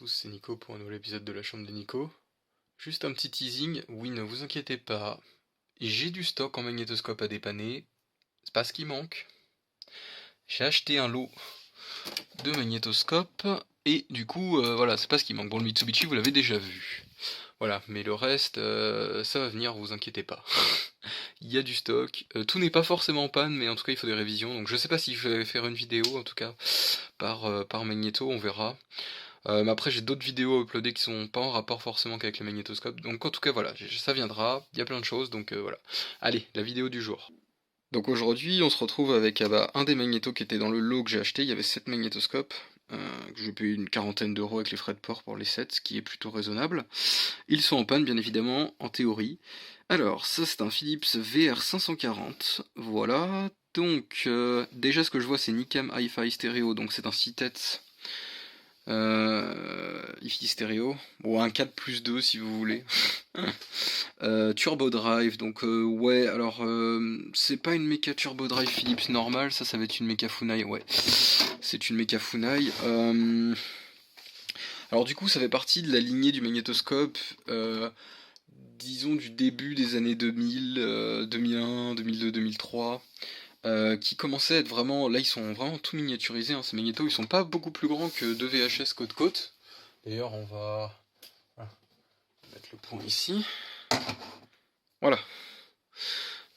tous, c'est Nico pour un nouvel épisode de la chambre de Nico. Juste un petit teasing, oui ne vous inquiétez pas, j'ai du stock en magnétoscope à dépanner, c'est pas ce qui manque. J'ai acheté un lot de magnétoscopes et du coup voilà, c'est pas ce qui manque. Bon, le Mitsubishi vous l'avez déjà vu. Voilà, mais le reste ça va venir, vous inquiétez pas. Il y a du stock, tout n'est pas forcément en panne, mais en tout cas il faut des révisions, donc je sais pas si je vais faire une vidéo en tout cas par magnéto, on verra. Mais après j'ai d'autres vidéos à uploader qui sont pas en rapport forcément qu'avec les magnétoscopes, donc en tout cas voilà, ça viendra, il y a plein de choses, donc voilà. Allez, la vidéo du jour. Donc aujourd'hui on se retrouve avec un des magnétos qui était dans le lot que j'ai acheté, il y avait 7 magnétoscopes, que j'ai payé une quarantaine d'euros avec les frais de port pour les 7, ce qui est plutôt raisonnable. Ils sont en panne bien évidemment, en théorie. Alors ça c'est un Philips VR540, voilà. Donc déjà ce que je vois c'est Nicam Hi-Fi Stereo, donc c'est un 6 têtes hi-fi stéréo, bon un 4+2 si vous voulez. Turbo Drive, donc ouais, alors c'est pas une méca Turbo Drive Philips normale, ça va être une méca Funai, ouais, c'est une méca Funai. Alors du coup ça fait partie de la lignée du magnétoscope, disons du début des années 2000, 2001, 2002, 2003. Qui commençaient à être vraiment, là ils sont vraiment tout miniaturisés, hein, ces magnétos, ils sont pas beaucoup plus grands que 2 VHS côte-côte. D'ailleurs on va mettre le point ici. Voilà.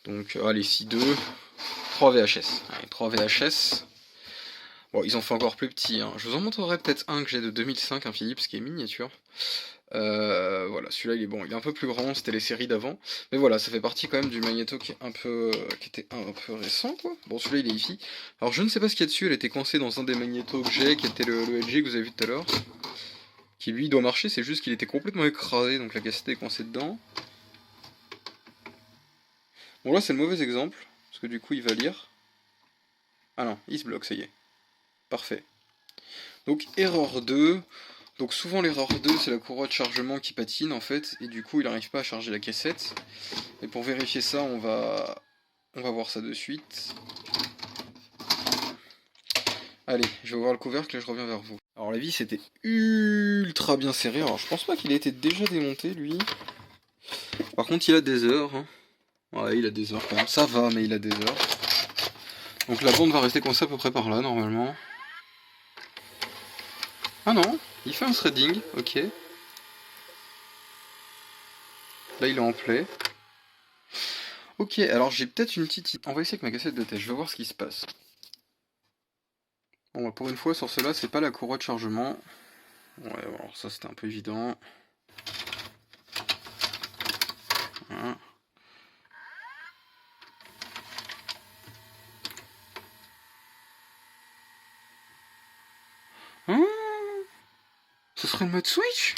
Donc allez, 6-2, 3 VHS. Allez, 3 VHS. Bon, ils en font encore plus petits, hein. Je vous en montrerai peut-être un que j'ai de 2005, un Philips qui est miniature. Voilà, celui-là il est bon, il est un peu plus grand, c'était les séries d'avant. Mais voilà, ça fait partie quand même du magnéto qui était un peu récent, quoi. Bon, celui-là il est ici. Alors je ne sais pas ce qu'il y a dessus, elle était coincée dans un des magnétos que j'ai, qui était le LG que vous avez vu tout à l'heure. Qui lui doit marcher, c'est juste qu'il était complètement écrasé, donc la cassette est coincée dedans. Bon là c'est le mauvais exemple, parce que du coup il va lire. Ah non, il se bloque, ça y est. Parfait. Donc erreur 2. Donc souvent l'erreur 2 c'est la courroie de chargement qui patine en fait, et du coup il n'arrive pas à charger la cassette. Et pour vérifier ça on va voir ça de suite. Allez, je vais ouvrir le couvercle et je reviens vers vous. Alors la vis était ultra bien serrée, alors je pense pas qu'il ait été déjà démonté lui. Par contre il a des heures, hein. Ouais, il a des heures quand même, ça va mais il a des heures. Donc la bande va rester coincée à peu près par là normalement. Ah non, il fait un threading, ok. Là il est en play. Ok, alors j'ai peut-être une petite... On va essayer avec ma cassette de test, je vais voir ce qui se passe. Bon, bah pour une fois, sur cela, c'est pas la courroie de chargement. Ouais, alors ça c'était un peu évident. Voilà. Hein, ce serait le mode switch?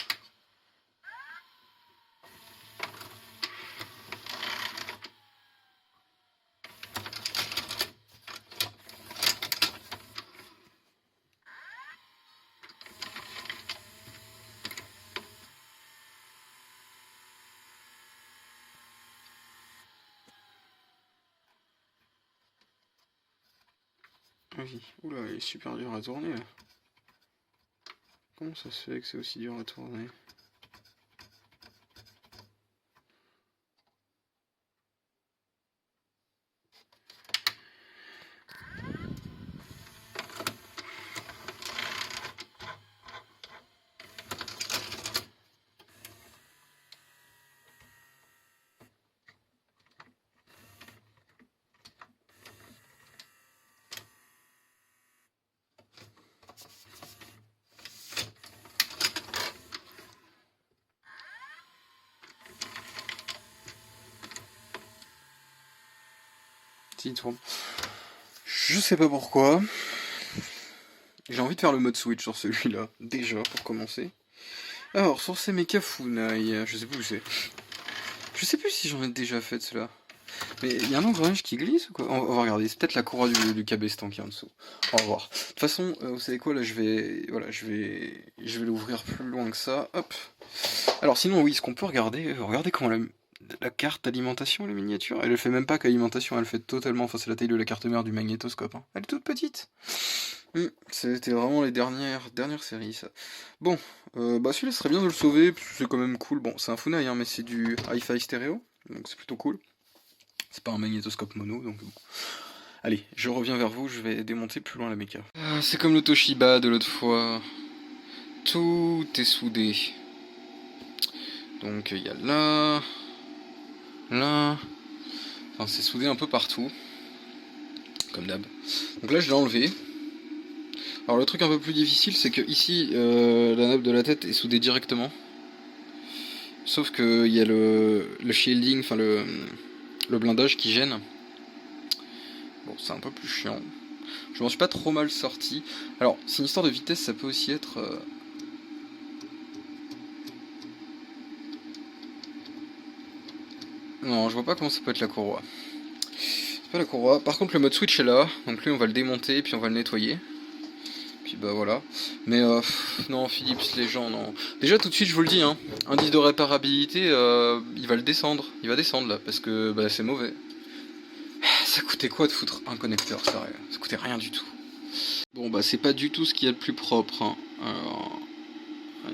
Oui, oula, il est super dur à tourner là. Comment ça se fait que c'est aussi dur à tourner? Si, il tourne. Je sais pas pourquoi. J'ai envie de faire le mode switch sur celui-là, déjà, pour commencer. Alors, sur ces méca Funai, je sais plus où c'est. Je sais plus si j'en ai déjà fait de cela. Mais il y a un engrenage qui glisse ou quoi? On va regarder, c'est peut-être la courroie du cabestan qui est en dessous. On va voir. De toute façon, vous savez quoi, là je vais l'ouvrir plus loin que ça. Hop. Alors sinon oui, ce qu'on peut regarder, regardez comment la carte d'alimentation, la miniature, elle fait même pas qu'alimentation, elle fait totalement, enfin c'est la taille de la carte mère du magnétoscope, hein. Elle est toute petite. C'était vraiment les dernières séries, ça. Bon, bah celui-là serait bien de le sauver, parce que c'est quand même cool. Bon, c'est un Funai, hein, mais c'est du hi-fi stéréo, donc c'est plutôt cool. C'est pas un magnétoscope mono, donc bon. Allez, je reviens vers vous, je vais démonter plus loin la méca. C'est comme le Toshiba de l'autre fois. Tout est soudé. Donc il y a là, là. Enfin, c'est soudé un peu partout. Comme d'hab. Donc là, je l'ai enlevé. Alors le truc un peu plus difficile, c'est que ici, la nappe de la tête est soudée directement. Sauf qu'il y a le shielding, enfin le blindage qui gêne. Bon, c'est un peu plus chiant. Je m'en suis pas trop mal sorti. Alors, c'est une histoire de vitesse, ça peut aussi être... Non, je vois pas comment ça peut être la courroie. C'est pas la courroie. Par contre, le mode switch est là. Donc lui, on va le démonter, puis on va le nettoyer. Puis bah voilà. Mais non, Philips, les gens, non. Déjà, tout de suite, je vous le dis, hein, indice de réparabilité, il va le descendre. Il va descendre là, parce que bah, c'est mauvais. Ça coûtait quoi de foutre un connecteur, sérieux? Ça coûtait rien du tout. Bon bah c'est pas du tout ce qu'il y a de plus propre, hein. Alors,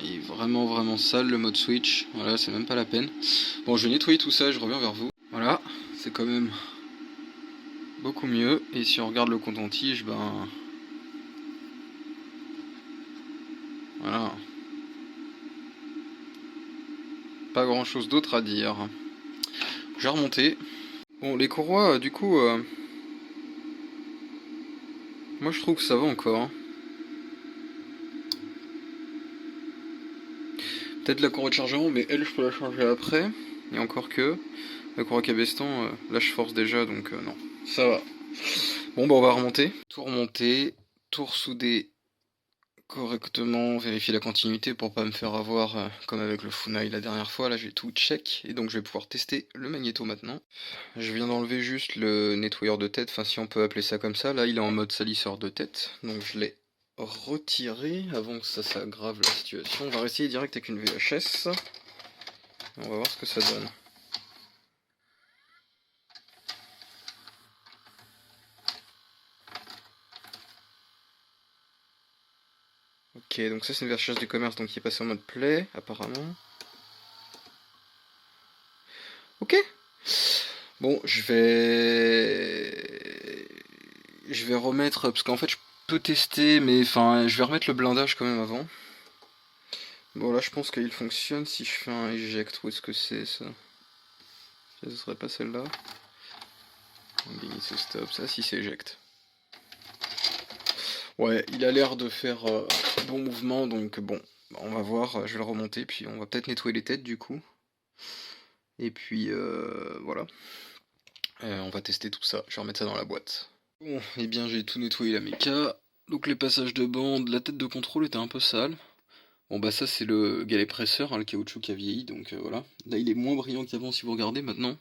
il est vraiment sale le mode switch. Voilà, c'est même pas la peine. Bon, je vais nettoyer tout ça, je reviens vers vous. Voilà, c'est quand même beaucoup mieux. Et si on regarde le coton-tige, ben... Voilà. Pas grand chose d'autre à dire. Je vais remonter. Bon, les courroies, du coup... moi je trouve que ça va encore, hein. Peut-être la courroie de chargement, mais elle, je peux la changer après. Et encore que... La courroie cabestan, là je force déjà, donc non. Ça va. Bon, bah on va remonter. Tout remonter, tout ressouder correctement, vérifier la continuité pour pas me faire avoir comme avec le Funai la dernière fois. Là j'ai tout check et donc je vais pouvoir tester le magnéto maintenant. Je viens d'enlever juste le nettoyeur de tête, enfin si on peut appeler ça comme ça. Là il est en mode salisseur de tête, donc je l'ai retiré avant que ça s'aggrave la situation. On va essayer direct avec une VHS. On va voir ce que ça donne. Ok, donc ça c'est une VHS du commerce, donc il est passé en mode play apparemment. Ok. Bon, je vais remettre parce qu'en fait je peux tester, mais enfin je vais remettre le blindage quand même avant. Bon là je pense qu'il fonctionne si je fais un eject. Où est-ce que c'est ça? Ce serait pas celle-là. Limite stop, ça si c'est eject. Ouais, il a l'air de faire bon mouvement, donc bon, on va voir. Je vais le remonter, puis on va peut-être nettoyer les têtes du coup. Et puis voilà. On va tester tout ça. Je vais remettre ça dans la boîte. Bon, et bien j'ai tout nettoyé la méca. Donc les passages de bande, la tête de contrôle était un peu sale. Bon bah ça c'est le galet presseur, hein, le caoutchouc qui a vieilli, donc voilà. Là il est moins brillant qu'avant si vous regardez maintenant.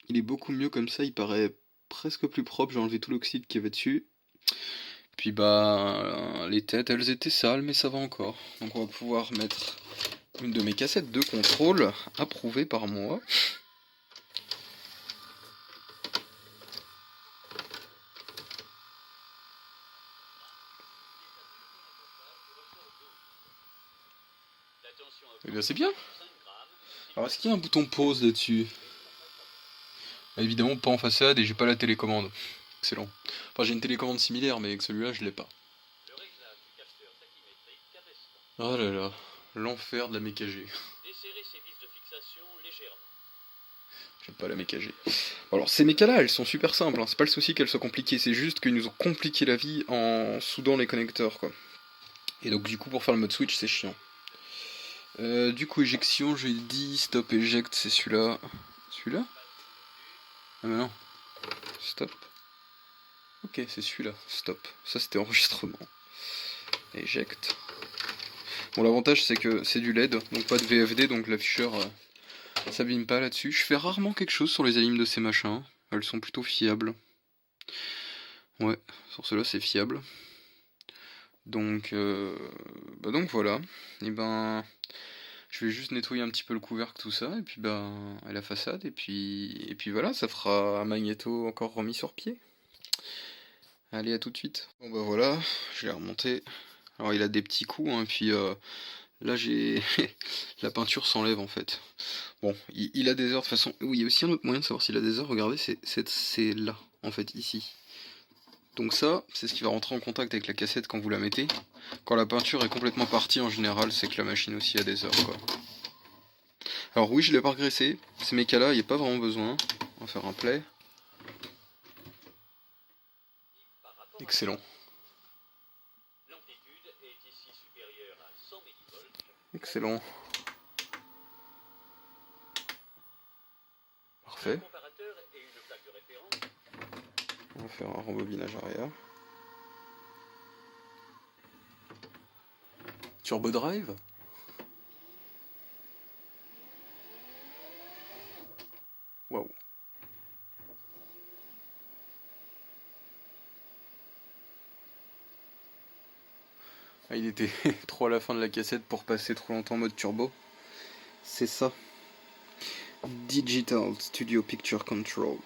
Il est beaucoup mieux comme ça, il paraît presque plus propre, j'ai enlevé tout l'oxyde qu'il y avait dessus. Puis bah les têtes elles étaient sales mais ça va encore. Donc on va pouvoir mettre une de mes cassettes de contrôle approuvée par moi. Eh bien c'est bien. Alors est-ce qu'il y a un bouton pause là-dessus? Évidemment pas en façade et j'ai pas la télécommande. Excellent. Enfin j'ai une télécommande similaire mais avec celui-là je l'ai pas. Oh là là, l'enfer de la mécagée. J'aime pas la mécagée. Alors ces mécas-là, elles sont super simples, hein. C'est pas le souci qu'elles soient compliquées, c'est juste qu'ils nous ont compliqué la vie en soudant les connecteurs, quoi. Et donc du coup pour faire le mode switch c'est chiant. Du coup éjection, j'ai dit stop eject, c'est celui-là. Celui-là? Ah mais non. Stop. Ok, c'est celui-là, stop. Ça c'était enregistrement. Eject. Bon l'avantage c'est que c'est du LED, donc pas de VFD, donc l'afficheur s'abîme pas là-dessus. Je fais rarement quelque chose sur les alignes de ces machins. Elles sont plutôt fiables. Ouais, sur cela c'est fiable. Donc, donc voilà. Et ben, je vais juste nettoyer un petit peu le couvercle, tout ça, et puis et la façade, et puis voilà, ça fera un magnéto encore remis sur pied. Allez, à tout de suite. Bon bah voilà, je l'ai remonté. Alors il a des petits coups, hein, puis là j'ai... la peinture s'enlève en fait. Bon, il a des heures de toute façon. Oui, il y a aussi un autre moyen de savoir s'il a des heures, regardez, c'est là, en fait, ici. Donc ça, c'est ce qui va rentrer en contact avec la cassette quand vous la mettez. Quand la peinture est complètement partie, en général, c'est que la machine aussi a des heures, quoi. Alors oui, je l'ai pas regraissé. Ces mécas-là, il n'y a pas vraiment besoin. On va faire un play. Excellent. Excellent. Parfait. On va faire un rembobinage arrière. Turbo Drive. Waouh. Ah, il était trop à la fin de la cassette pour passer trop longtemps en mode turbo. C'est ça. Digital Studio Picture Control.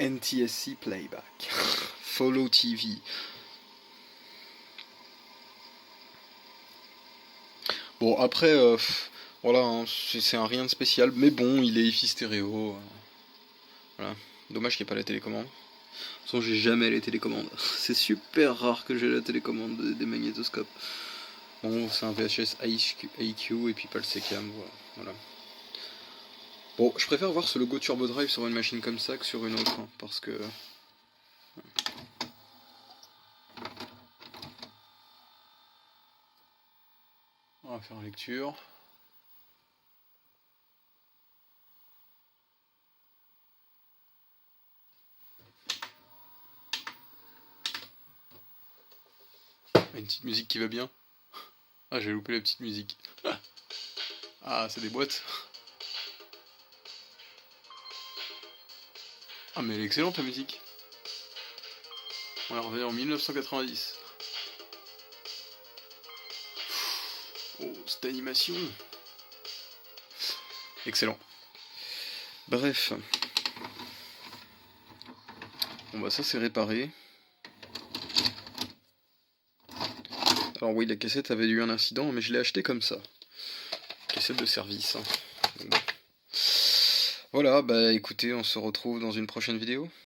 NTSC Playback. Follow TV. Bon, après, voilà, hein, c'est un rien de spécial, mais bon, il est hi-fi stéréo. Voilà. Dommage qu'il n'y ait pas la télécommande. De toute façon, j'ai jamais les télécommandes. C'est super rare que j'ai la télécommande des magnétoscopes. Bon, c'est un VHS IQ et puis pas le SECAM, voilà. Bon, je préfère voir ce logo Turbo Drive sur une machine comme ça que sur une autre, hein, parce que... On va faire lecture. Une petite musique qui va bien. Ah, j'ai loupé la petite musique. Ah, c'est des boîtes. Ah, mais elle est excellente la musique. On va revenir en 1990. Oh, cette animation. Excellent. Bref. Bon bah ça c'est réparé. Alors oui, la cassette avait eu un incident, mais je l'ai acheté comme ça. Cassette de service. Hein. Bon. Voilà, bah écoutez, on se retrouve dans une prochaine vidéo.